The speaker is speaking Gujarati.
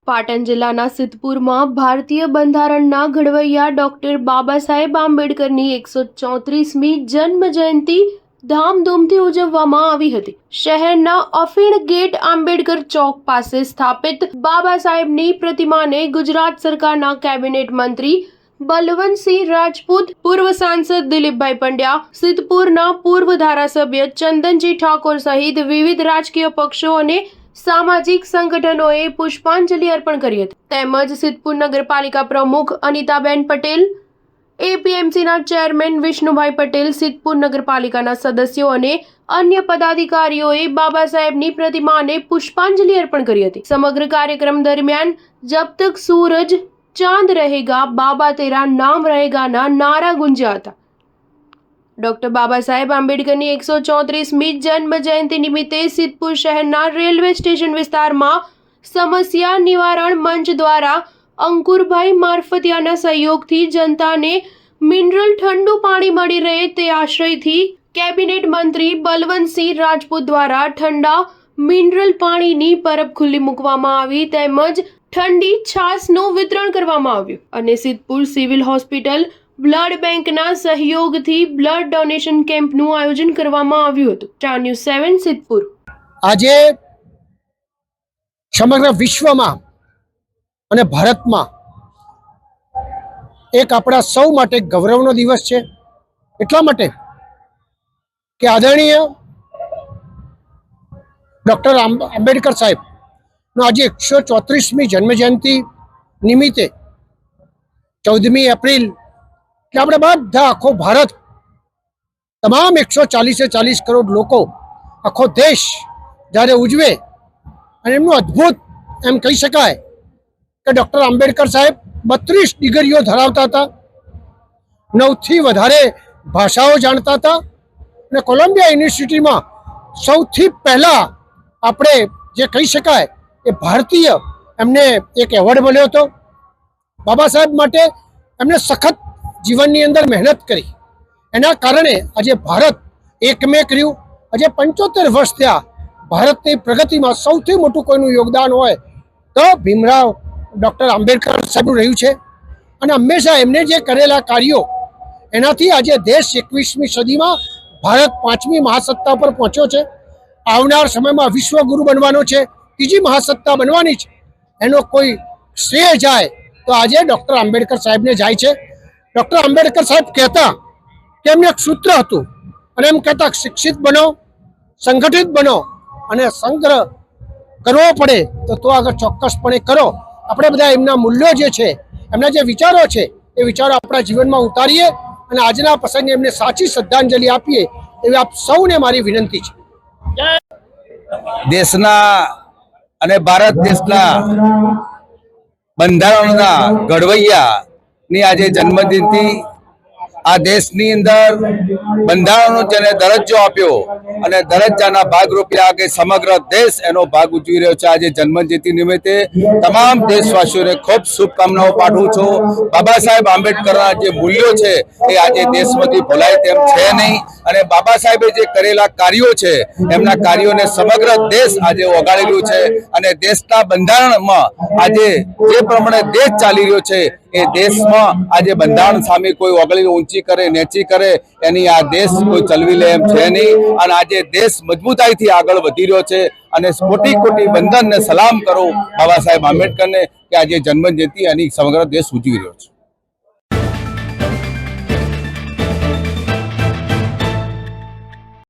પાટણ જિલ્લાના સિદ્ધપુરમાં ભારતીય બંધારણના ઘડવૈયા ડોક્ટર બાબા સાહેબ આંબેડકરની 134મી જન્મ જયંતિ ધામધૂમથી ઉજવવામાં આવી હતી। શહેરના અફીણ ગેટ આંબેડકર ચોક પાસે સ્થાપિત બાબા સાહેબની પ્રતિમાને ગુજરાત સરકારના કેબિનેટ મંત્રી બલવંતસિંહ રાજપૂત, પૂર્વ સાંસદ દિલીપભાઈ પંડ્યા, સિદ્ધપુરના પૂર્વ ધારાસભ્ય ચંદનજી ઠાકોર સહિત વિવિધ રાજકીય પક્ષો અને સામાજિક સંગઠનોએ પુષ્પાંજલિ અર્પણ કરી હતી। તેમજ સિદ્ધપુર નગરપાલિકા પ્રમુખ અનિતાબેન પટેલ, એપીએમસીના ચેરમેન વિષ્ણુભાઈ પટેલ, સિદ્ધપુર નગરપાલિકાના સદસ્યો અને અન્ય પદાધિકારીઓએ બાબા સાહેબની પ્રતિમાને પુષ્પાંજલિ અર્પણ કરી હતી। સમગ્ર કાર્યક્રમ દરમિયાન જબ તક સૂરજ ચાંદ रहेगा बाबा तेरा नाम रहेगा ના નારા ગુંજ્યા હતા। ડોક્ટર બાબા સાહેબ આંબેડકરની 134મી જન્મ જયંતિ નિમિત્તે સિદ્ધપુર શહેરના રેલવે સ્ટેશન વિસ્તારમાં સમસ્યા નિવારણ મંચ દ્વારા અંકુરભાઈ મારફતિયાના સહયોગથી જનતાને મિનરલ ઠંડુ પાણી મળી રહે તે આશયથી કેબિનેટ મંત્રી બલવંતસિંહ રાજપૂત દ્વારા ઠંડા મિનરલ પાણીની પરબ ખુલ્લી મૂકવામાં આવી તેમજ ઠંડી છાશનું વિતરણ કરવામાં આવ્યું અને સિદ્ધપુર સિવિલ હોસ્પિટલ બ્લડ બેંકના સહયોગથી બ્લડ ડોનેશન કેમ્પનું આયોજન કરવામાં આવ્યું હતું। Star news 7 Siddhpur. આજે સમગ્ર વિશ્વમાં અને ભારતમાં એક આપણા સૌ માટે ગૌરવનો દિવસ છે। એટલા માટે કે આદરણીય ડૉક્ટર આંબેડકર સાહેબનો આજે 134મી જન્મજયંતિ નિમિત્તે 14મી એપ્રિલ કે આપણે બધા આખો ભારત તમામ 140 કરોડ લોકો આખો દેશ જ્યારે ઉજવે અને એમનું અદ્ભુત એમ કહી શકાય કે ડૉક્ટર આંબેડકર સાહેબ 32 ડિગ્રીઓ ધરાવતા હતા, 9થી વધારે ભાષાઓ જાણતા હતા અને કોલંબિયા યુનિવર્સિટીમાં સૌથી પહેલાં આપણે જે કહી શકાય એ ભારતીય એમને એક એવોર્ડ મળ્યો હતો। બાબા સાહેબ માટે એમને સખત જીવનની અંદર મહેનત કરી, એના કારણે આજે ભારત એકમેક રહ્યું। આજે 75 વર્ષ થયા, ભારતની પ્રગતિમાં સૌથી મોટું કોઈનું યોગદાન હોય તો ભીમરાવ ડૉક્ટર આંબેડકર સાહેબનું રહ્યું છે અને હંમેશા એમને જે કરેલા કાર્યો એનાથી આજે દેશ 21મી સદીમાં ભારત 5મી મહાસત્તા પર પહોંચ્યો છે। આવનાર સમયમાં વિશ્વગુરુ બનવાનો છે, ત્રીજી મહાસત્તા બનવાની છે। એનો કોઈ શ્રેય જાય તો આજે ડૉક્ટર આંબેડકર સાહેબને જાય છે। ડૉક્ટર આંબેડકર સાહેબ કહેતા કે એમને એક સૂત્ર હતું અને એમ કહેતા શિક્ષિત બનો, સંગઠિત બનો અને સંગ્રહ કરવો પડે તો આગળ ચોક્કસપણે કરો। આપણે બધા એમના મૂલ્યો જે છે, એમના જે વિચારો છે એ વિચારો આપણા જીવનમાં ઉતારીએ અને આજના પ્રસંગે એમને સાચી શ્રદ્ધાંજલિ આપીએ એવી આપ સૌને મારી વિનંતી છે। દેશના અને ભારત દેશના બંધારણના ઘડવૈયા ની આજે જન્મજયંતિ આ દેશની અંદર બંધારણનો જેને દરજ્જો આપ્યો અને દરજ્જાના ભાગરૂપે આજે સમગ્ર દેશ એનો ભાગ ઉજવી રહ્યો છે। આજે જન્મજયંતિ નિમિત્તે તમામ દેશવાસીઓને ખૂબ શુભકામનાઓ પાઠવું છું। બાબા સાહેબ આંબેડકરના જે મૂલ્યો છે એ આજે દેશમાંથી ભૂલાય તેમ છે નહીં અને બાબા સાહેબે જે કરેલા કાર્યો છે એમના કાર્યોને સમગ્ર દેશ આજે વગાડેલું છે અને દેશના બંધારણમાં આજે જે પ્રમાણે દેશ ચાલી રહ્યો છે એ દેશમાં આજે બંધારણ સામે કોઈ ઓગળી ઊંચી કરે નેચી કરે એની આ દેશ કોઈ ચલવી લે એમ છે નહીં અને આજે દેશ મજબૂતાઈથી આગળ વધી રહ્યો છે અને કોટી કોટી વંદન ને સલામ કરું બાબા સાહેબ આંબેડકરને કે આજે જન્મજયંતિ એની સમગ્ર દેશ ઉજવી રહ્યો છે।